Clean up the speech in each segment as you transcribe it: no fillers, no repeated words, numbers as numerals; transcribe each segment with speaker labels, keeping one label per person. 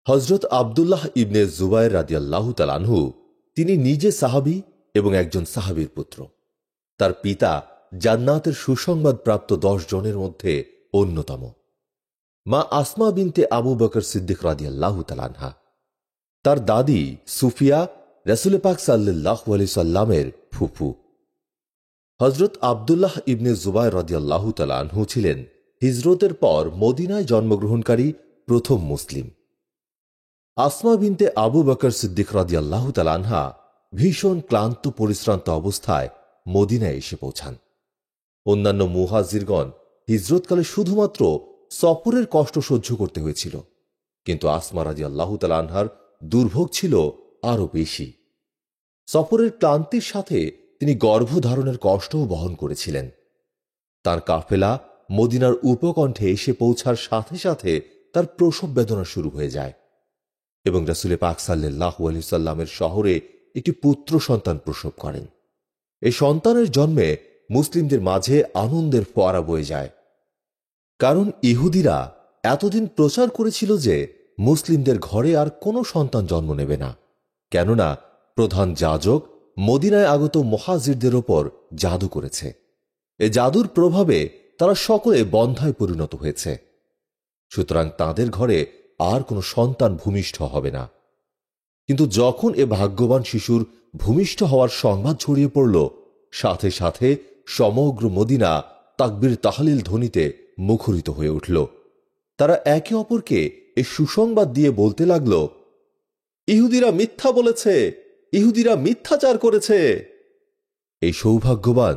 Speaker 1: হযরত আব্দুল্লাহ ইবনে জুবায়ের রাদিয়াল্লাহু তাআলা আনহু তিনি নিজে সাহাবী এবং একজন সাহাবীর পুত্র। তার পিতা জান্নাতের সুসংবাদ প্রাপ্ত 10 জনের মধ্যে অন্যতম। মা আসমা বিনতে আবু বকর সিদ্দিক রাদিয়াল্লাহু তাআলা আনহা। তার দাদি সুফিয়া রাসূল পাক সাল্লাল্লাহু আলাইহি সাল্লামের ফুফু। হযরত আব্দুল্লাহ ইবনে জুবায়ের রাদিয়াল্লাহু তাআলা আনহু ছিলেন হিজরতের পর মদিনায় জন্মগ্রহণকারী প্রথম মুসলিম। আসমা বিনতে আবু বকর সিদ্দিক রাদিয়াল্লাহু তাআলা আনহা ভীষণ ক্লান্ত পরিশ্রান্ত অবস্থায় মদিনায় এসে পৌঁছান। অন্যান্য মুহাজিরগণ হিজরতকালে শুধুমাত্র সফরের কষ্ট সহ্য করতে হয়েছিল, কিন্তু আসমা রাদিয়াল্লাহু তাআলা আনহার দুর্ভোগ ছিল আরো বেশি। সফরের ক্লান্তির সাথে তিনি গর্ভধারণের কষ্টও বহন করেছিলেন। তার কাফেলা মদিনার উপকণ্ঠে এসে পৌঁছার সাথে সাথে তার প্রসব বেদনা শুরু হয়ে যায় এবং রাসূল পাক সাল্লাল্লাহু আলাইহি সাল্লামের শহরে একটি পুত্র সন্তান প্রসব করেন। এই সন্তানের জন্মে মুসলিমদের মাঝে আনন্দের ফোয়ারা বয়ে যায়, কারণ ইহুদিরা এতদিন প্রচার করেছিল যে মুসলিমদের ঘরে আর কোনো সন্তান জন্ম নেবে না, কেননা প্রধান যাজক মদিনায় আগত মুহাজিরদের ওপর জাদু করেছে। এ জাদুর প্রভাবে তারা সকলে বন্ধায় পরিণত হয়েছে, সুতরাং তাদের ঘরে আর কোনো সন্তান ভূমিষ্ঠ হবে না। কিন্তু যখন এ ভাগ্যবান শিশুর ভূমিষ্ঠ হওয়ার সংবাদ ছড়িয়ে পড়ল, সাথে সাথে সমগ্র মদিনা তাকবীর তাহলিল ধ্বনিতে মুখরিত হয়ে উঠল। তারা একে অপরকে এ সুসংবাদ দিয়ে বলতে লাগল, ইহুদিরা মিথ্যা বলেছে, ইহুদিরা মিথ্যাচার করেছে। এই সৌভাগ্যবান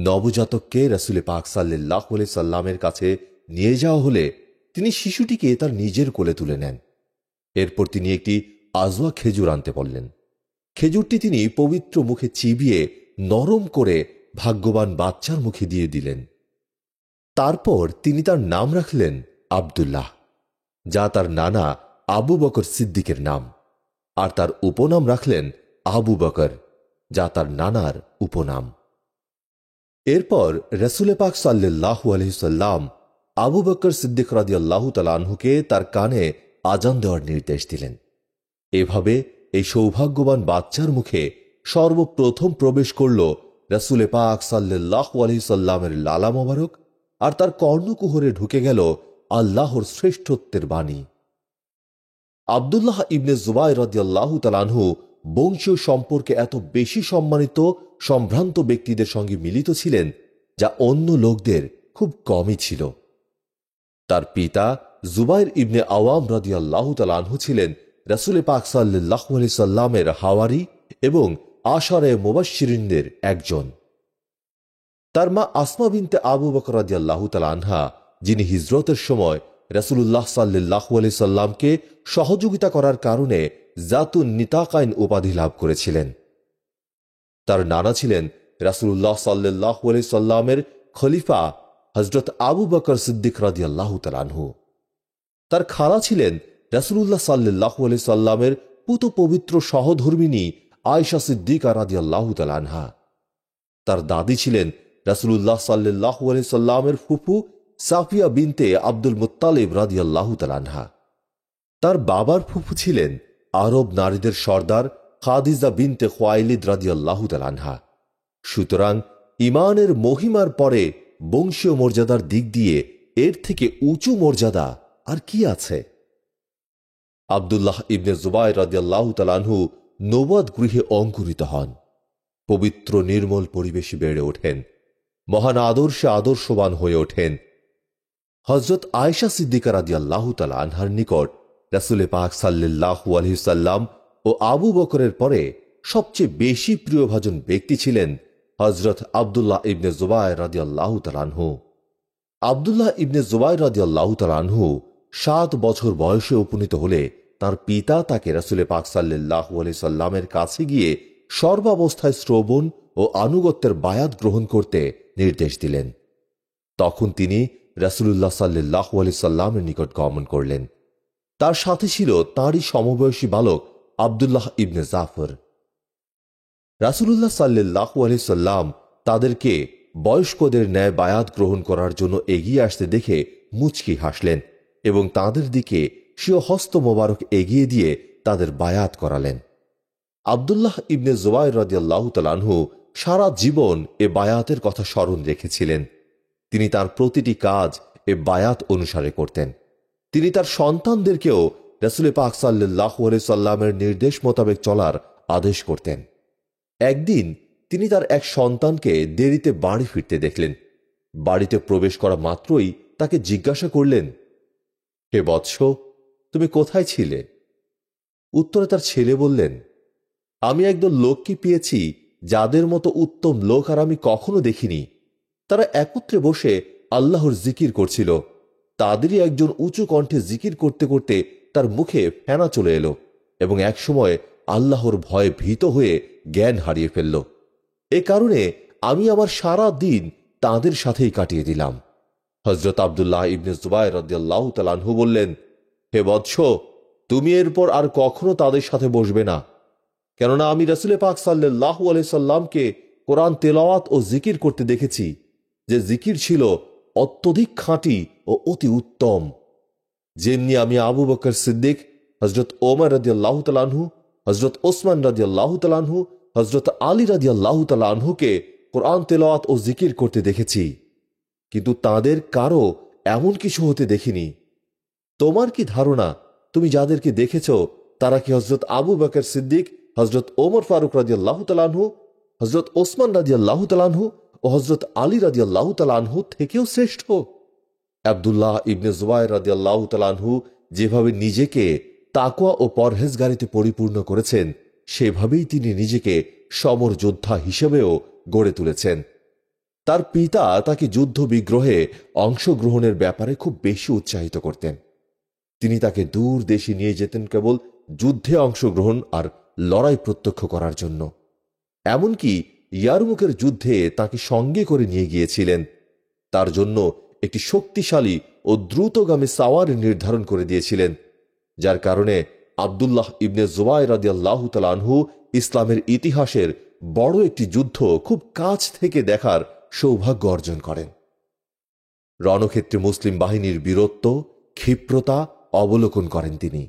Speaker 1: নবজাতককে রাসূল পাক সাল্লাল্লাহু আলাইহি সাল্লামের কাছে নিয়ে যাওয়া হলে তিনি শিশুটিকে তার নিজের কোলে তুলে নেন। এরপর তিনি একটি আজওয়া খেজুর আনতে বললেন। খেজুরটি তিনি পবিত্র মুখে চিবিয়ে নরম করে ভাগ্যবান বাচ্চার মুখে দিয়ে দিলেন। তারপর তিনি তার নাম রাখলেন আব্দুল্লাহ, যা তার নানা আবু বকর সিদ্দিকের নাম, আর তার উপনাম রাখলেন আবু বকর, যা তার নানার উপনাম। এরপর রাসূল পাক সাল্লাল্লাহু আলাইহি সাল্লাম আবু বকর সিদ্দিক রাদিয়াল্লাহু তাআলা আনহুকে তার কানে আজান দেওয়ার নির্দেশ দিলেন। এভাবে এই সৌভাগ্যবান বাচ্চার মুখে সর্বপ্রথম প্রবেশ করল রাসূল পাক সাল্লাল্লাহু আলাইহি সাল্লামের লালা মোবারক, আর তার কর্ণকুহরে ঢুকে গেল আল্লাহর শ্রেষ্ঠত্বের বাণী। আব্দুল্লাহ ইবনে জুবায়ের রাদিয়াল্লাহু তাআলা আনহু বংশীয় সম্পর্কে এত বেশি সম্মানিত সম্ভ্রান্ত ব্যক্তিদের সঙ্গে মিলিত ছিলেন, যা অন্য লোকদের খুব কমই ছিল। তার পিতা জুবায়ের ইবনে আওয়াম রাদিয়াল্লাহু তাআলা আনহু ছিলেন রাসূল পাক সাল্লাল্লাহু আলাইহি সাল্লামের হাওয়ারি এবং আশারে মুবাশশিরিনদের একজন। তার মা আসমা বিনতে আবু বকর রাদিয়াল্লাহু তাআলা আনহা, যিনি হিজরতের সময় রাসূলুল্লাহ সাল্লাল্লাহু আলাইহি সাল্লামকে সহযোগিতা করার কারণে জাতুন নিতাকাইন উপাধি লাভ করেছিলেন। তার নানা ছিলেন রাসূলুল্লাহ সাল্লাল্লাহু আলাইহি সাল্লামের খলিফা হযরত আবু বকর সিদ্দিক রাদিয়াল্লাহু তাআলা আনহু। তার খালা ছিলেন রাসূলুল্লাহ সাল্লাল্লাহু আলাইহি সাল্লামের পুত পবিত্র সহধর্মিণী আয়েশা সিদ্দিকা রাদিয়াল্লাহু তাআলা আনহা। তার দাদি ছিলেন রাসূলুল্লাহ সাল্লাল্লাহু আলাইহি সাল্লামের ফুফু সাফিয়া বিনতে আব্দুল মুত্তালিব রাদিয়াল্লাহু তাআলা আনহা। তার বাবার ফুফু ছিলেন আরব নারীদের সর্দার খাদিজা বিনতে খুয়াইলিদ রাদিয়াল্লাহু তাআলা আনহা। সুতরাং ঈমানের মহিমার পরে বংশীয় মর্যাদার দিক দিয়ে এর থেকে উঁচু মর্যাদা আর কি আছে? আব্দুল্লাহ ইবনে জুবায়ের রাদিয়াল্লাহু তাআলা আনহু নবুয়ত গৃহে অঙ্কুরিত হন। পবিত্র নির্মল পরিবেশে বেড়ে ওঠেন, মহান আদর্শে আদর্শবান হয়ে ওঠেন। হযরত আয়েশা সিদ্দিকা রাদিয়াল্লাহু তাআলা আনহার নিকট রাসূল পাক সাল্লাল্লাহু আলাইহি সাল্লাম ও আবু বকরের পরে সবচেয়ে বেশি প্রিয়ভাজন ব্যক্তি ছিলেন হযরত আব্দুল্লাহ ইবনে জুবায়ের রাদিয়াল্লাহু তাআলা আনহু। আব্দুল্লাহ ইবনে জুবায়ের রাদিয়াল্লাহু তাআলা আনহু 7 বছর বয়সে উপনীত হলে তার পিতা তাকে রাসূল পাক সাল্লাল্লাহু আলাইহি সাল্লামের কাছে গিয়ে সর্বাবস্থায় শ্রবণ ও আনুগত্যের বায়াত গ্রহণ করতে নির্দেশ দিলেন। তখন তিনি রাসূলুল্লাহ সাল্লাল্লাহু আলাইহি সাল্লামের নিকট গমন করলেন। তার সাথে ছিল তাঁরই সমবয়সী বালক আব্দুল্লাহ ইবনে জাফর। রাসূলুল্লাহ সাল্লাল্লাহু আলাইহি সাল্লাম তাদেরকে বয়স্কদের ন্যায় বায়াত গ্রহণ করার জন্য এগিয়ে আসতে দেখে মুচকি হাসলেন এবং তাদের দিকে স্বীয় হস্ত মোবারক এগিয়ে দিয়ে তাদের বায়াত করালেন। আব্দুল্লাহ ইবনে জুবাইর রাদিয়াল্লাহু তাআলা আনহু সারা জীবন এ বায়াতের কথা স্মরণ রেখেছিলেন। তিনি তার প্রতিটি কাজ এ বায়াত অনুসারে করতেন। তিনি তার সন্তানদেরকেও রাসূল পাক সাল্লাল্লাহু আলাইহি সাল্লামের নির্দেশ মোতাবেক চলার আদেশ করতেন। একদিন তিনি তার এক সন্তানকে দেরিতে বাড়ি ফিরতে দেখলেন। বাড়িতে প্রবেশ করা মাত্রই তাকে জিজ্ঞাসা করলেন, হে বৎস, তুমি কোথায় ছিলে? উত্তরে তার ছেলে বললেন, আমি একদল লোককে পেয়েছি যাদের মতো উত্তম লোক আর আমি কখনো দেখিনি। তারা একত্রে বসে আল্লাহর জিকির করছিল। তাদেরই একজন উঁচু কণ্ঠে জিকির করতে করতে তার মুখে ফেনা চলে এলো এবং একসময় আল্লাহর ভয়ে ভীত হয়ে জ্ঞান হারিয়ে ফেলল। এ কারণে আমি আমার সারা দিন তাদের সাথেই কাটিয়ে দিলাম। হযরত আব্দুল্লাহ ইবনে জুবাইর রাদিয়াল্লাহু তাআলা আনহু বললেন, হে বৎস, তুমি এরপর আর কখনো তাদের সাথে বসবে না, কেননা আমি রাসূল পাক সাল্লাল্লাহু আলাইহি সাল্লামকে কোরআন তেলাওয়াত ও জিকির করতে দেখেছি, যে জিকির ছিল অত্যধিক খাঁটি ও অতি উত্তম। যেমনি আমি আবু বকর সিদ্দিক, হযরত ওমর রাদিয়াল্লাহু তাআলা আনহু, হযরত ওসমান রাদিয়াল্লাহু তাআলা আনহু, হযরত আলী রাদিয়াল্লাহু তাআলা আনহুকে কোরআন তেলাওয়াত ও জিকির করতে দেখেছি, কিন্তু তাদের কারো এমন কিছু হতে দেখিনি। তোমার কি ধারণা, তুমি যাদেরকে দেখেছ তারা কি হযরত আবু বকর সিদ্দিক, হযরত ওমর ফারুক রাদিয়াল্লাহু তাআলা আনহু, হযরত ওসমান রাদিয়াল্লাহু তাআলা আনহু ও হযরত আলী রাদিয়াল্লাহু তাআলা আনহু থেকেও শ্রেষ্ঠ? আব্দুল্লাহ ইবনে জুবাইর রাদিয়াল্লাহু তাআলা আনহু যেভাবে নিজেকে তাকওয়া ও পরহেজগারিতে পরিপূর্ণ করেছেন, সেভাবেই তিনি নিজেকে সমর যোদ্ধা হিসেবেও গড়ে তুলেছেন। তার পিতা তাকে যুদ্ধ বিগ্রহে অংশগ্রহণের ব্যাপারে খুব বেশি উৎসাহিত করতেন। তিনি তাকে দূর দেশে নিয়ে যেতেন কেবল যুদ্ধে অংশগ্রহণ আর লড়াই প্রত্যক্ষ করার জন্য। এমনকি ইয়ারমুকের যুদ্ধে তাকে সঙ্গে করে নিয়ে গিয়েছিলেন। তার জন্য একটি শক্তিশালী ও দ্রুতগামী সাওয়ার নির্ধারণ করে দিয়েছিলেন, যার কারণে আব্দুল্লাহ ইবনে জুবাইর রাদিয়াল্লাহু তাআলা আনহু ইসলামের ইতিহাসের বড় একটি যুদ্ধ খুব কাছ থেকে দেখার সৌভাগ্য অর্জন করেন। রণক্ষেত্রে মুসলিম বাহিনীর বীরত্ব, ক্ষিপ্রতা অবলোকন করেন তিনি।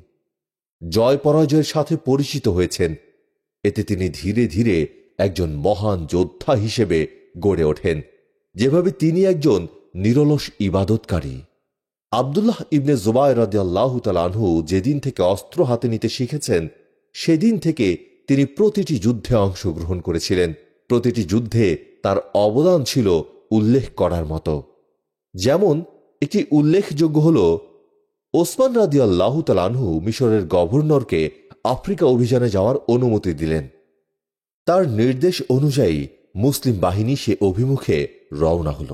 Speaker 1: জয় পরাজয়ের সাথে পরিচিত হয়েছেন। এতে তিনি ধীরে ধীরে একজন মহান যোদ্ধা হিসেবে গড়ে ওঠেন, যেভাবে তিনি একজন নিরলস ইবাদতকারী। আব্দুল্লাহ ইবনে জুবাইর রাদিয়াল্লাহু তাআলা আনহু যেদিন থেকে অস্ত্র হাতে নিতে শিখেছেন, সেদিন থেকে তিনি প্রতিটি যুদ্ধে অংশগ্রহণ করেছিলেন। প্রতিটি যুদ্ধে তার অবদান ছিল উল্লেখ করার মতো। যেমন একটি উল্লেখযোগ্য হল, ওসমান রাদিয়াল্লাহু তাআলা আনহু মিশরের গভর্নরকে আফ্রিকা অভিযানে যাওয়ার অনুমতি দিলেন। তার নির্দেশ অনুযায়ী মুসলিম বাহিনী সে অভিমুখে রওনা হল।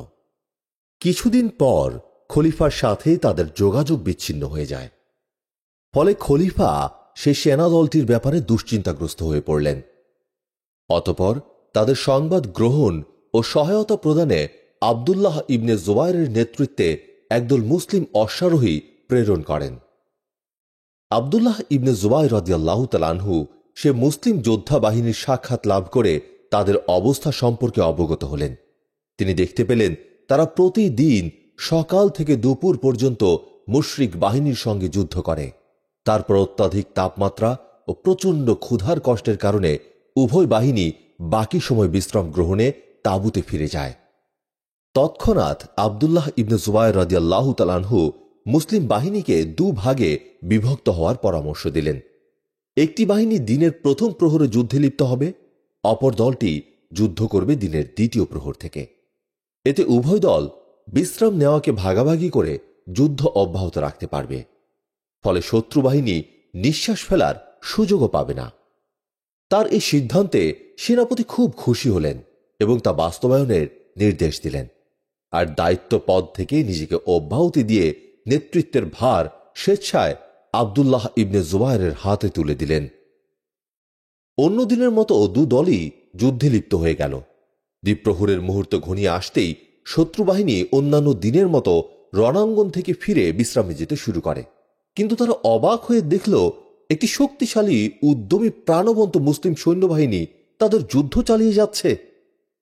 Speaker 1: কিছুদিন পর খলিফার সাথে তাদের যোগাযোগ বিচ্ছিন্ন হয়ে যায়। ফলে খলিফা সেই সেনাদলটির ব্যাপারে দুশ্চিন্তাগ্রস্ত হয়ে পড়লেন। অতঃপর তাদের সংবাদ গ্রহণ ও সহায়তা প্রদানে আব্দুল্লাহ ইবনে জুবাইরের নেতৃত্বে একদল মুসলিম অশ্বারোহী প্রেরণ করেন। আব্দুল্লাহ ইবনে জুবাইর রাদিয়াল্লাহু তাআলা আনহু সে মুসলিম যোদ্ধা বাহিনীর সাক্ষাৎ লাভ করে তাদের অবস্থা সম্পর্কে অবগত হলেন। তিনি দেখতে পেলেন তারা প্রতিদিন সকাল থেকে দুপুর পর্যন্ত মুশরিক বাহিনীর সঙ্গে যুদ্ধ করে। তারপর অত্যাধিক তাপমাত্রা ও প্রচণ্ড ক্ষুধার কষ্টের কারণে উভয় বাহিনী বাকি সময় বিশ্রাম গ্রহণে তাঁবুতে ফিরে যায়। তৎক্ষণাৎ আব্দুল্লাহ ইবনে জুবাইর রাদিয়াল্লাহু তাআলা আনহু মুসলিম বাহিনীকে দুভাগে বিভক্ত হওয়ার পরামর্শ দিলেন। একটি বাহিনী দিনের প্রথম প্রহরে যুদ্ধে লিপ্ত হবে, অপর দলটি যুদ্ধ করবে দিনের দ্বিতীয় প্রহর থেকে। এতে উভয় দল বিশ্রাম নেওয়াকে ভাগাভাগি করে যুদ্ধ অব্যাহত রাখতে পারবে। ফলে শত্রু বাহিনী নিঃশ্বাস ফেলার সুযোগও পাবে না। তার এই সিদ্ধান্তে সেনাপতি খুব খুশি হলেন এবং তা বাস্তবায়নের নির্দেশ দিলেন, আর দায়িত্ব পদ থেকে নিজেকে অব্যাহতি দিয়ে নেতৃত্বের ভার স্বেচ্ছায় আব্দুল্লাহ ইবনে জুবাইরের হাতে তুলে দিলেন। অন্য দিনের মতো দু দলই যুদ্ধে লিপ্ত হয়ে গেল। দ্বিপ্রহরের মুহূর্ত ঘনিয়ে আসতেই শত্রু বাহিনী অন্যান্য দিনের মতো রণাঙ্গন থেকে ফিরে বিশ্রামে যেতে শুরু করে। কিন্তু তারা অবাক হয়ে দেখল একটি শক্তিশালী উদ্যমী প্রাণবন্ত মুসলিম সৈন্যবাহিনী তাদের যুদ্ধ চালিয়ে যাচ্ছে।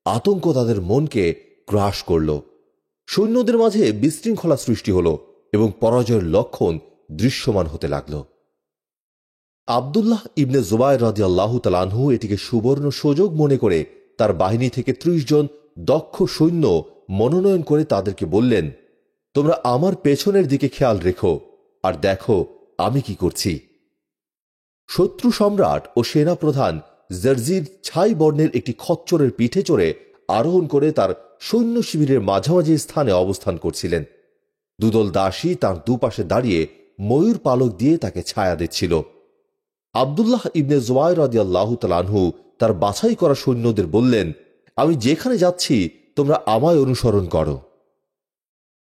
Speaker 1: আতঙ্ক তাদের মনকে গ্রাস করল। সৈন্যদের মাঝে বিশৃঙ্খলা সৃষ্টি হল এবং পরাজয়ের লক্ষণ দৃশ্যমান হতে লাগল। আব্দুল্লাহ ইবনে জুবায়ের রাদিয়াল্লাহু তাআলা আনহু এটিকে সুবর্ণ সুযোগ মনে করে তার বাহিনী থেকে ৩০ জন দক্ষ সৈন্য মনোনয়ন করে তাদেরকে বললেন, তোমরা আমার পেছনের দিকে খেয়াল রেখো আর দেখো আমি কি করছি। শত্রু সম্রাট ও সেনাপ্রধান জারজির ছাই বর্ণের একটি খচ্চরের পিঠে চড়ে আরোহণ করে তার সৈন্য শিবিরের মাঝামাঝি স্থানে অবস্থান করছিলেন। দুদল দাসী তার দুপাশে দাঁড়িয়ে ময়ূর পালক দিয়ে তাকে ছায়া দিচ্ছিল। আব্দুল্লাহ ইবনে জুবায়ের রাদিয়াল্লাহু তাআলা আনহু তার বাছাই করা সৈন্যদের বললেন, আমি যেখানে যাচ্ছি তোমরা আমায় অনুসরণ করো।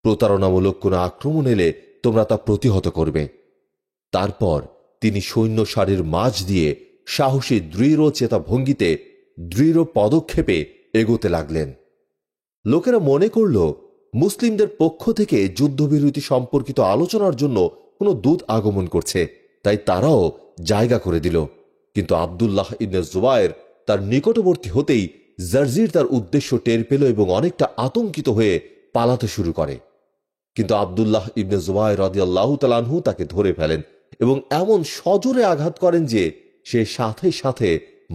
Speaker 1: প্রতারণামূলক কোনো আক্রমণ এলে তোমরা তা প্রতিহত করবে। তারপর তিনি সৈন্য সারির মাঝ দিয়ে সাহসী দৃঢ় চেতা ভঙ্গিতে দৃঢ় পদক্ষেপে এগোতে লাগলেন। লোকেরা মনে করল মুসলিমদের পক্ষ থেকে যুদ্ধবিরতি সম্পর্কিত আলোচনার জন্য কোনো দূত আগমন করছে, তাই তারাও জায়গা করে দিল। কিন্তু আব্দুল্লাহ ইবনে জুবায়ের তার নিকটবর্তী হতেই জারজির তার উদ্দেশ্য টের পেল এবং অনেকটা আতঙ্কিত হয়ে পালাতে শুরু করে। কিন্তু আব্দুল্লাহ ইবনে জুবায়ের রাদিয়াল্লাহু তাআলা আনহু তাকে ধরে ফেলেন এবং এমন সজোরে আঘাত করেন যে সে সাথে সাথে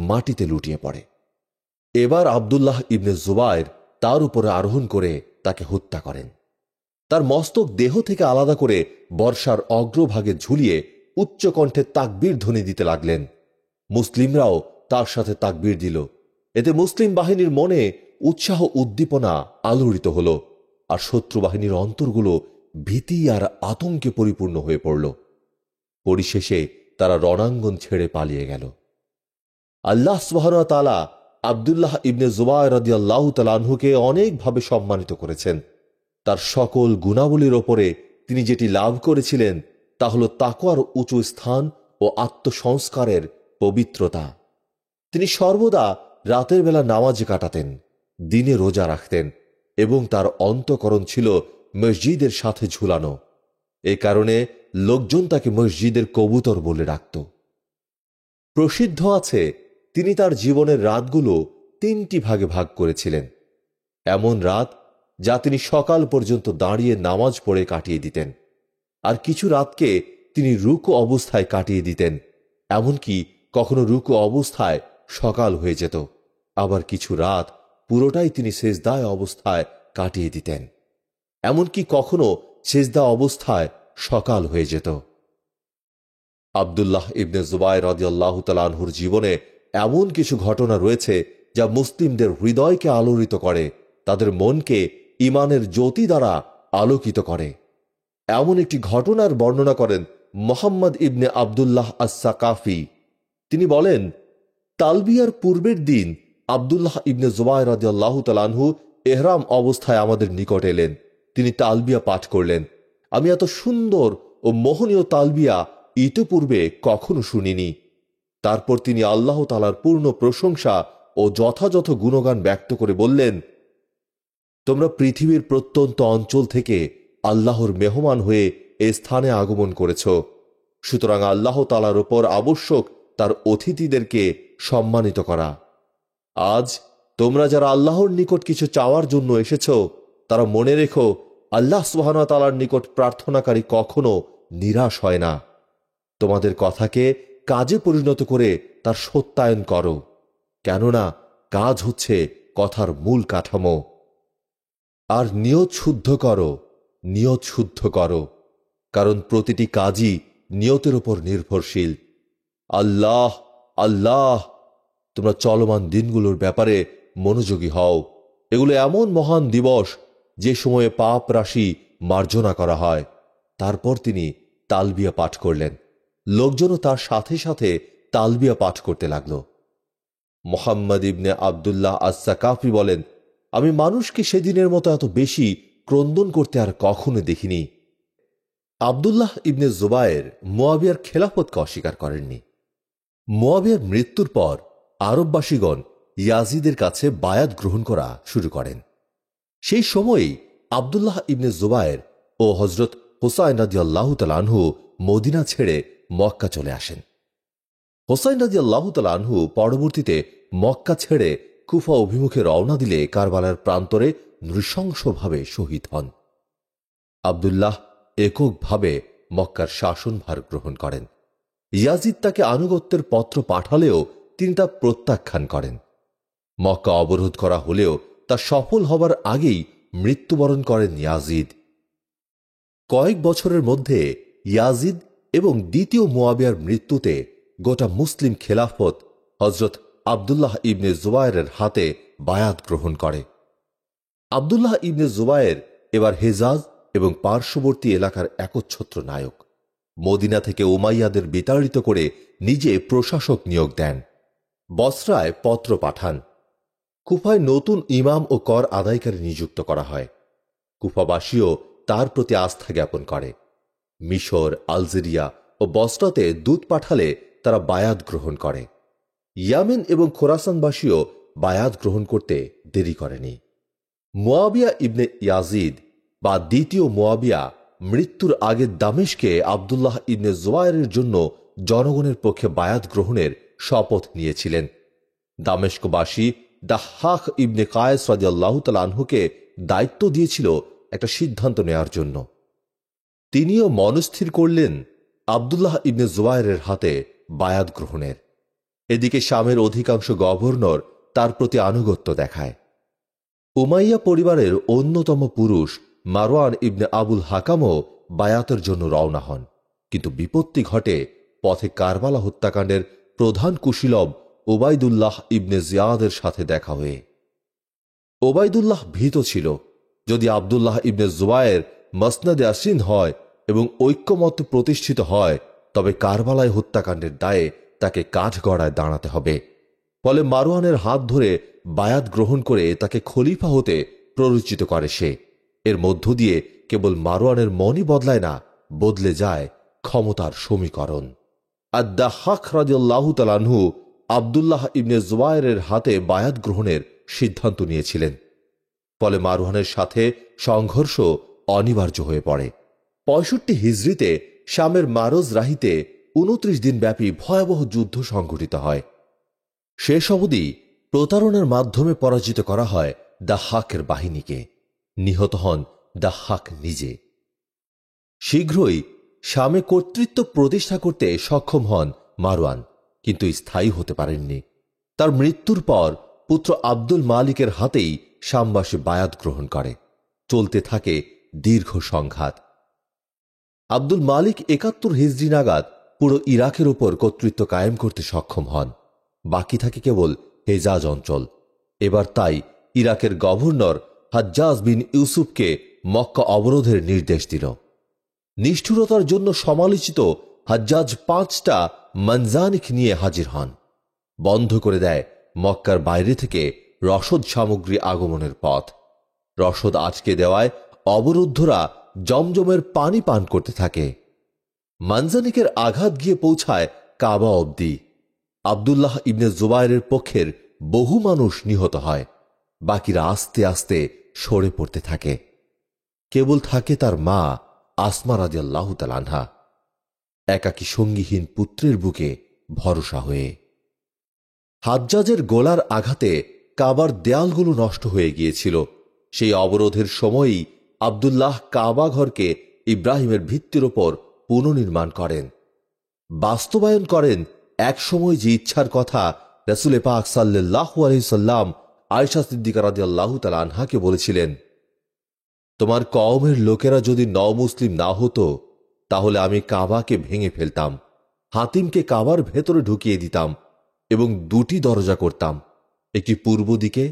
Speaker 1: মাটিতে লুটিয়ে পড়ে। এবার আব্দুল্লাহ ইবনে জুবায়ের তার উপরে আরোহণ করে তাকে হত্যা করেন। তার মস্তক দেহ থেকে আলাদা করে বর্ষার অগ্রভাগে ঝুলিয়ে উচ্চকণ্ঠে তাকবীর ধ্বনি দিতে লাগলেন। মুসলিমরাও তার সাথে তাকবীর দিল। এতে মুসলিম বাহিনীর মনে উৎসাহ উদ্দীপনা আলোড়িত হল, আর শত্রু বাহিনীর অন্তরগুলো ভীতি আর আতঙ্কে পরিপূর্ণ হয়ে পড়ল। পরিশেষে তারা রণাঙ্গন ছেড়ে পালিয়ে গেল। আল্লাহ সুবহানাহু ওয়া তাআলা আব্দুল্লাহ ইবনে জুবায়ের রাদিয়াল্লাহু তাআলা আনহুকে অনেকভাবে সম্মানিত করেছেন। তার সকল গুণাবলীর ওপরে তিনি যেটি লাভ করেছিলেন তা হল তাকওয়ার উঁচু স্থান ও আত্মসংস্কারের পবিত্রতা। তিনি সর্বদা রাতের বেলা নামাজে কাটাতেন, দিনে রোজা রাখতেন এবং তার অন্তঃকরণ ছিল মসজিদের সাথে ঝুলানো। এ কারণে লোকজন তাকে মসজিদের কবুতর বলে ডাকত। প্রসিদ্ধ আছে তিনি তার জীবনের রাতগুলো ৩টি ভাগে ভাগ করেছিলেন। এমন রাত যা তিনি সকাল পর্যন্ত দাঁড়িয়ে নামাজ পড়ে কাটিয়ে দিতেন, আর কিছু রাতকে তিনি রুকু অবস্থায় কাটিয়ে দিতেন। এমনকি কখনো রুকু অবস্থায় সকাল হয়ে যেত, আবার কিছু রাত পুরোটাই তিনি সেজদায় অবস্থায় কাটিয়ে দিতেন। এমনকি কখনো সেজদা অবস্থায় সকাল হয়ে যেত। আব্দুল্লাহ ইবনে জুবায়ের রাদিয়াল্লাহু তাআলা আনহুর জীবনে এমন কিছু ঘটনা রয়েছে যা মুসলিমদের হৃদয়কে আলোড়িত করে, তাদের মনকে ঈমানের জ্যোতি দ্বারা আলোকিত করে। এমন একটি ঘটনার বর্ণনা করেন মুহাম্মদ ইবনে আব্দুল্লাহ আস-সাকাফি। তিনি বলেন, তালবিয়ার পূর্বের দিন আব্দুল্লাহ ইবনে জুবায়ের রাদিয়াল্লাহু তাআলা আনহু ইহরাম অবস্থায় আমাদের নিকট এলেন। তিনি তালবিয়া পাঠ করলেন। আমি এত সুন্দর ও মোহনীয় তালবিয়া ইতিপূর্বে কখনো শুনিনি। তারপর তিনি আল্লাহ তাআলার পূর্ণ প্রশংসা ও যথাযথ গুণগান ব্যক্ত করে বললেন, তোমরা পৃথিবীর প্রত্যন্ত অঞ্চল থেকে আল্লাহর মেহমান হয়ে এ স্থানে আগমন করেছ, সুতরাং আল্লাহ তাআলার উপর আবশ্যক তার অতিথিদেরকে সম্মানিত করা। আজ তোমরা যারা আল্লাহর নিকট কিছু চাওয়ার জন্য এসেছ, তারা মনে রেখো আল্লাহ সুবহানাহু ওয়া তাআলার নিকট প্রার্থনাকারী কখনো নিরাশ হয় না। তোমাদের কথাকে কাজে পরিণত করে তার সত্যায়ন করো, কেননা কাজ হচ্ছে কথার মূল কাঠামো। আর নিয়ত শুদ্ধ করো, নিয়ত শুদ্ধ করো, কারণ প্রতিটি কাজই নিয়তের উপর নির্ভরশীল। আল্লাহ আল্লাহ, তোমরা চলমান দিনগুলোর ব্যাপারে মনোযোগী হও। এগুলো এমন মহান দিবস যে সময়ে পাপ রাশি মার্জনা করা হয়। তারপর তিনি তালবিয়া পাঠ করলেন। লোকজনও তার সাথে সাথে তালবিয়া পাঠ করতে লাগল। মুহাম্মদ ইবনে আব্দুল্লাহ আস-সাকাফি বলেন, আমি মানুষকে সেদিনের মতো এত বেশি ক্রন্দন করতে আর কখনো দেখিনি। আব্দুল্লাহ ইবনে জুবায়ের মুয়াবিয়ার খেলাফতকে অস্বীকার করেননি। মুয়াবিয়ার মৃত্যুর পর আরববাসীগণ ইয়াজিদের কাছে বায়াত গ্রহণ করা শুরু করেন। সেই সময়েই আব্দুল্লাহ ইবনে জুবায়ের ও হযরত হুসাইন রাদিয়াল্লাহু তাআলা আনহু মদিনা ছেড়ে মক্কা চলে আসেন। হুসাইন রাদিয়াল্লাহু তাআলা আনহু পরবর্তীতে মক্কা ছেড়ে কুফা অভিমুখে রওনা দিলে কারবালার প্রান্তরে নৃশংসভাবে শহীদ হন। আব্দুল্লাহ এককভাবে মক্কার শাসনভার গ্রহণ করেন। ইয়াজিদ তাকে আনুগত্যের পত্র পাঠালেও তিনি তা প্রত্যাখ্যান করেন। মক্কা অবরোধ করা হলেও তা সফল হবার আগেই মৃত্যুবরণ করেন ইয়াজিদ। কয়েক বছরের মধ্যে ইয়াজিদ এবং দ্বিতীয় মুয়াবিয়ার মৃত্যুতে গোটা মুসলিম খেলাফত হযরত আব্দুল্লাহ ইবনে জুবায়েরের হাতে বায়াত গ্রহণ করে। আব্দুল্লাহ ইবনে জুবায়ের এবার হেজাজ এবং পার্শ্ববর্তী এলাকার একচ্ছত্র নায়ক। মদিনা থেকে উমাইয়াদের বিতাড়িত করে নিজে প্রশাসক নিয়োগ দেন। বসরায় পত্র পাঠান। কুফায় নতুন ইমাম ও কর আদায়কারী নিযুক্ত করা হয়। কুফাবাসীও তার প্রতি আস্থা জ্ঞাপন করে। মিশর, আলজেরিয়া ও বসরাতে দূত পাঠালে তারা বায়াত গ্রহণ করে। ইয়ামেন এবং খোরাসানবাসীও বায়াত গ্রহণ করতে দেরি করেনি। মুয়াবিয়া ইবনে ইয়াজিদ বা দ্বিতীয় মুয়াবিয়া মৃত্যুর আগে দামেশকে আব্দুল্লাহ ইবনে জুবায়েরের জন্য জনগণের পক্ষে বায়াত গ্রহণের শপথ নিয়েছিলেন। দামেশকবাসী দাহ্হাক ইবনে কায়েস রাদিয়াল্লাহু তাআলা আনহুকে দায়িত্ব দিয়েছিল একটা সিদ্ধান্ত নেয়ার জন্য। তিনিও মনস্থির করলেন আব্দুল্লাহ ইবনে জুবায়েরের হাতে বায়াত গ্রহণের। এদিকে শামের অধিকাংশ গভর্নর তার প্রতি আনুগত্য দেখায়। উমাইয়া পরিবারের অন্যতম পুরুষ মারওয়ান ইবনে আবুল হাকামও বায়াতের জন্য রওনা হন, কিন্তু বিপত্তি ঘটে পথে কারবালা হত্যাকাণ্ডের প্রধান কুশীলব ওবায়দুল্লাহ ইবনে জিয়াদের সাথে দেখা হয়ে। ওবায়দুল্লাহ ভীত ছিল, যদি আব্দুল্লাহ ইবনে জুবায়ের মসনদে আসিন হয় এবং ঐক্যমত প্রতিষ্ঠিত হয় তবে কারবালায় হত্যাকাণ্ডের দায়ে তাকে কাঠগড়ায় দাঁড়াতে হবে। ফলে মারওয়ানের হাত ধরে বায়াত গ্রহণ করে তাকে খলিফা হতে প্ররোচিত করে সে। এর মধ্য দিয়ে কেবল মারওয়ানের মনই বদলায় না, বদলে যায় ক্ষমতার সমীকরণ। আদ-দাহ্হাক রাদিয়াল্লাহু তাআলা আনহু আব্দুল্লাহ ইবনে জুবায়েরের হাতে বায়াত গ্রহণের সিদ্ধান্ত নিয়েছিলেন। ফলে মারওয়ানের সাথে সংঘর্ষ অনিবার্য হয়ে পড়ে। ৬৫ হিজরিতে শামের মারজ রাহিতে ২৯ দিন ব্যাপী ভয়াবহ যুদ্ধ সংঘটিত হয়। শেষ অবধি প্রতারণার মাধ্যমে পরাজিত করা হয় দাহ্হাকের বাহিনীকে। নিহত হন দাহ্হাক নিজে। শীঘ্রই শামে কর্তৃত্ব প্রতিষ্ঠা করতে সক্ষম হন মারওয়ান, কিন্তু স্থায়ী হতে পারেননি। তার মৃত্যুর পর পুত্র আব্দুল মালিকের হাতেই শামবাসী বায়াত গ্রহণ করে। চলতে থাকে দীর্ঘ সংঘাত। আব্দুল মালিক ৭১ হিজরি নাগাদ পুরো ইরাকের ওপর কর্তৃত্ব কায়েম করতে সক্ষম হন। বাকি থাকে কেবল হেজাজ অঞ্চল। এবার তাই ইরাকের গভর্নর হাজ্জাজ বিন ইউসুফকে মক্কা অবরোধের নির্দেশ দিল। নিষ্ঠুরতার জন্য সমালোচিত হাজ্জাজ ৫টা মনজানিক নিয়ে হাজির হন। বন্ধ করে দেয় মক্কার বাইরে থেকে রসদ সামগ্রী আগমনের পথ। রসদ আটকে দেওয়ায় অবরুদ্ধরা জমজমের পানি পান করতে থাকে। মনজানিকের আঘাত গিয়ে পৌঁছায় কাবা অবধি। আব্দুল্লাহ ইবনে জুবায়েরের পক্ষের বহু মানুষ নিহত হয়। বাকিরা আস্তে আস্তে সরে পড়তে থাকে। কেবল থাকে তার মা আসমা রাদিয়াল্লাহু তাআলা আনহা, একাকী সঙ্গীহীন পুত্রের বুকে ভরসা হয়ে। হাজ্জাজের গোলার আঘাতে কাবার দেয়ালগুলো নষ্ট হয়ে গিয়েছিল। সেই অবরোধের সময়ই আব্দুল্লাহ কাবা ঘরকে ইব্রাহিমের ভিত্তির ওপর পুনর্নির্মাণ করেন। বাস্তবায়ন করেন একসময় যে ইচ্ছার কথা রাসূল পাক সাল্লাল্লাহু আলাইহি সাল্লাম আয়েশা সিদ্দিকা রাদিয়াল্লাহু তাআলা আনহাকে বলেছিলেন, তোমার কওমের লোকেরা যদি নও-মুসলিম না হতো তাহলে আমি কাবাকে ভেঙে ফেলতাম, হাতিমকে কাবার ভেতরে ঢুকিয়ে দিতাম এবং ২টি দরজা করতাম, একটি পূর্ব দিকে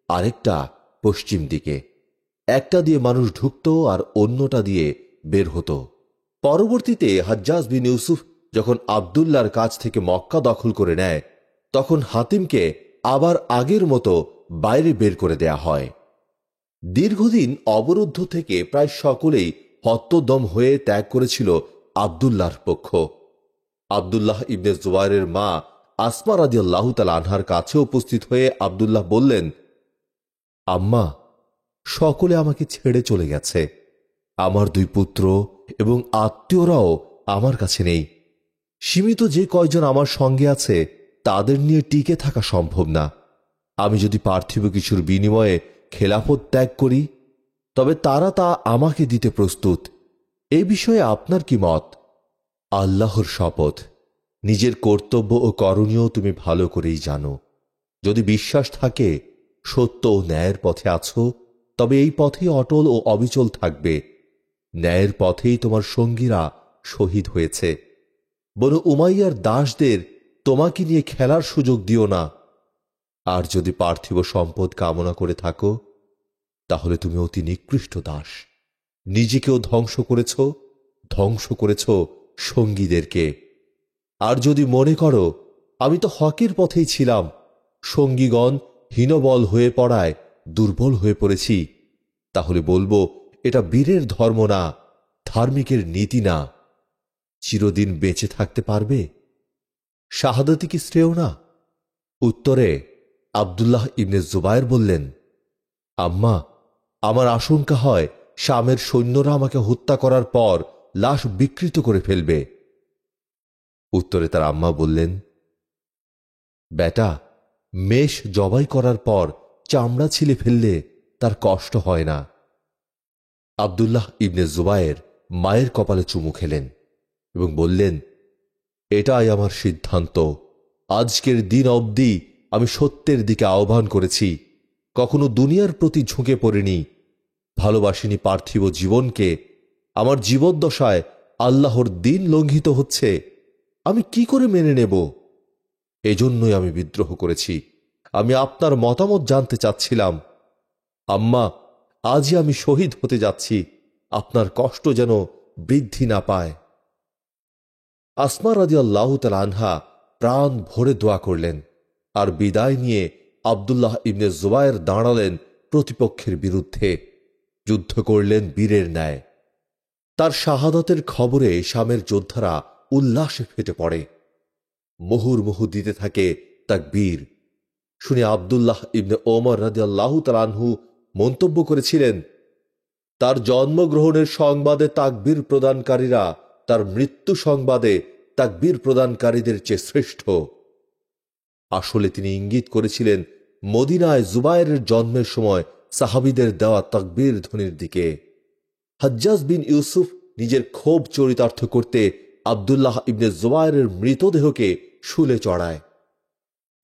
Speaker 1: আরেকটা পশ্চিম দিকে। একটা দিয়ে মানুষ ঢুকত আর অন্যটা দিয়ে বের হতো। পরবর্তীতে হাজ্জাজ বিন ইউসুফ যখন আব্দুল্লাহর কাছ থেকে মক্কা দখল করে নেয় তখন হাতিমকে আবার আগের মতো বাইরে বের করে দেয়া হয়। দীর্ঘদিন অবরুদ্ধ থেকে প্রায় সকলেই হত্যদম হয়ে ত্যাগ করেছিল আব্দুল্লাহর পক্ষ। আব্দুল্লাহ ইবনে জুবায়েরের মা আসমা রাদিয়াল্লাহু তাআলা আনহার কাছে উপস্থিত হয়ে আব্দুল্লাহ বললেন, আম্মা, সকলে আমাকে ছেড়ে চলে গেছে। আমার 2 পুত্র এবং আত্মীয়রাও আমার কাছে নেই। সীমিত যে কয়জন আমার সঙ্গে আছে তাদের নিয়ে টিকে থাকা সম্ভব না। আমি যদি পার্থিব কিছুর বিনিময়ে খেলাফত ত্যাগ করি তবে তারা তা আমাকে দিতে প্রস্তুত। এ বিষয়ে আপনার কি মত? আল্লাহর শপথ, নিজের কর্তব্য ও করণীয় তুমি ভালো করেই জানো। যদি বিশ্বাস থাকে সত্য ও ন্যায়ের পথে আছো, তবে এই পথেই অটল ও অবিচল থাকবে। ন্যায়ের পথেই তোমার সঙ্গীরা শহীদ হয়েছে। বনু উমাইয়ার দাসদের তোমাকে নিয়ে খেলার সুযোগ দিও না। আর যদি পার্থিব সম্পদ কামনা করে থাকো, তাহলে তুমি অতি নিকৃষ্ট দাস। নিজেকেও ধ্বংস করেছ সঙ্গীদেরকে। আর যদি মনে করো আমি তো হকের পথেই ছিলাম, সঙ্গীগণ হীনবল হয়ে পড়ায় দুর্বল হয়ে পড়েছি, তাহলে বলবো এটা বীরের ধর্ম না, ধার্মিকের নীতি না। চিরদিন বেঁচে থাকতে পারবে? শাহাদাতি কি শ্রেয় না? উত্তরে আব্দুল্লাহ ইবনে জুবায়ের বললেন, আম্মা, আমার আশঙ্কা হয় শামের সৈন্যরা আমাকে হত্যা করার পর লাশ বিকৃত করে ফেলবে। উত্তরে তার আম্মা বললেন, বেটা, মেষ জবাই করার পর চামড়া ছিলে ফেললে তার কষ্ট হয় না। আব্দুল্লাহ ইবনে জুবায়ের মায়ের কপালে চুমু খেলেন এবং বললেন, এটাই আমার সিদ্ধান্ত। আজকের দিন অবধি আমি সত্যের দিকে আহ্বান করেছি, কখনো দুনিয়ার প্রতি ঝুঁকে পড়িনি, ভালোবাসিনি পার্থিব জীবনকে। আমার জীবদ্দশায় আল্লাহর দিন লঙ্ঘিত হচ্ছে, আমি কি করে মেনে নেব? এজন্যই আমি বিদ্রোহ করেছি। আমি আপনার মতামত জানতে চাচ্ছিলাম। আম্মা, আজই আমি শহীদ হতে যাচ্ছি, আপনার কষ্ট যেন বৃদ্ধি না পায়। আসমা রাদিয়াল্লাহু তাআলা আনহা প্রাণ ভরে দোয়া করলেন, আর বিদায় নিয়ে আব্দুল্লাহ ইবনে জুবায়ের দাঁড়ালেন প্রতিপক্ষের বিরুদ্ধে, যুদ্ধ করলেন বীরের ন্যায়। তার শাহাদাতের খবরে শামের যোদ্ধারা উল্লাসে ফেটে পড়ে, মুহুর্মুহু দিতে থাকে তাকবীর। শুনে আব্দুল্লাহ ইবনে ওমর রাদিয়াল্লাহু তাআলা আনহু মন্তব্য করেছিলেন, তার জন্মগ্রহণের সংবাদে তাকবীর প্রদানকারীরা তার মৃত্যু সংবাদে তাকবীর প্রদানকারীদের চেয়ে শ্রেষ্ঠ। আসলে তিনি ইঙ্গিত করেছিলেন মদিনায় জুবায়েরের জন্মের সময় সাহাবীদের দেওয়া তাকবীর ধ্বনির দিকে। হাজ্জাজ বিন ইউসুফ নিজের ক্ষোভ চরিতার্থ করতে আব্দুল্লাহ ইবনে জুবায়েরের মৃতদেহকে শুলে চড়ায়।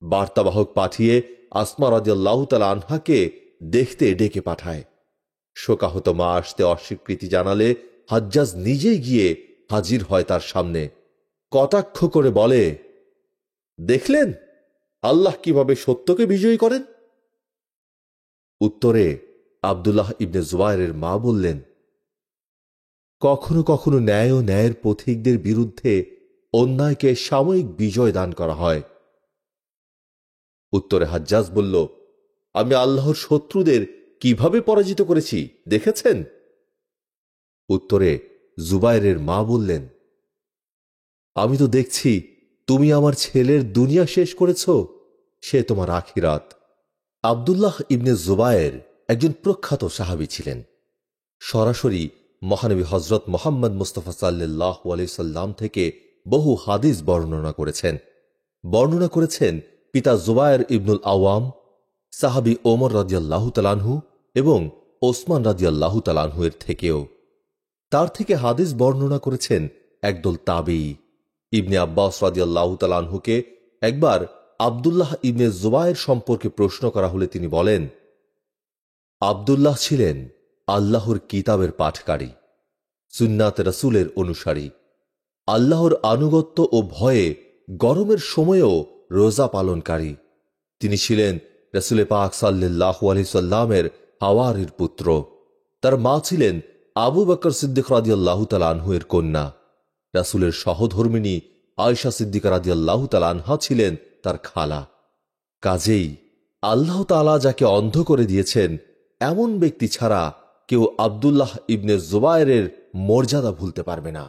Speaker 1: বার্তাবাহক পাঠিয়ে আসমা রাদিয়াল্লাহু তাআলা আনহাকে দেখতে ডেকে পাঠায়। শোকাহত মা আসতে অস্বীকৃতি জানালে হাজ্জাজ নিজেই গিয়ে হাজির হয় তার সামনে। কটাক্ষ করে বলে, দেখলেন আল্লাহ কিভাবে সত্যকে বিজয়ী করেন? উত্তরে আব্দুল্লাহ ইবনে জুবায়েরের মা বললেন, কখনো কখনো ন্যায় ও ন্যায়ের পথিকদের বিরুদ্ধে অন্যায়কে সাময়িক বিজয় দান করা হয়। উত্তরে হাজ্জাজ বলল, আমি আল্লাহর শত্রুদের কিভাবে পরাজিত করেছি দেখেছেন? উত্তরে জুবায়েরের মা বললেন, আমি তো দেখছি তুমি আমার ছেলের দুনিয়া শেষ করেছ, সে তোমার আখিরাত। আব্দুল্লাহ ইবনে জুবায়ের একজন প্রখ্যাত সাহাবী ছিলেন। সরাসরি মহানবী হযরত মুহাম্মদ মুস্তাফা সাল্লাল্লাহু আলাইহি সাল্লাম থেকে বহু হাদিস বর্ণনা করেছেন পিতা জুবায়ের ইবনুল আওয়াম, সাহাবী ওমর রাদিয়াল্লাহু তাআলা আনহু এবং ওসমান রাদিয়াল্লাহু তাআলা আনহু এর থেকেও। তার থেকে হাদিস বর্ণনা করেছেন একদল তাবী। ইবনে আব্বাস রাদিয়াল্লাহু তাআলা আনহুকে একবার আব্দুল্লাহ ইবনে জুবায়ের সম্পর্কে প্রশ্ন করা হলে তিনি বলেন, আব্দুল্লাহ ছিলেন আল্লাহর কিতাবের পাঠকারী, সুন্নাত রাসূলের অনুসারী, আল্লাহর আনুগত্য ও ভয়ে গরমের সময়েও রোজা পালনকারী। তিনি ছিলেন রাসূল পাক সাল্লাল্লাহু আলাইহি সাল্লামের হাওয়ারির পুত্র। তার মা ছিলেন আবু বকর সিদ্দিক রাদিয়াল্লাহু তাআলা আনহু এর কন্যা। রাসূলের সহধর্মিণী আয়েশা সিদ্দিকা রাদিয়াল্লাহু তাআলা আনহা ছিলেন তার খালা। কাজেই আল্লাহ তাআলা যাকে অন্ধ করে দিয়েছেন, এমন ব্যক্তি ছাড়া কেউ আব্দুল্লাহ ইবনে জুবায়েরের মর্যাদা ভুলতে পারবে না।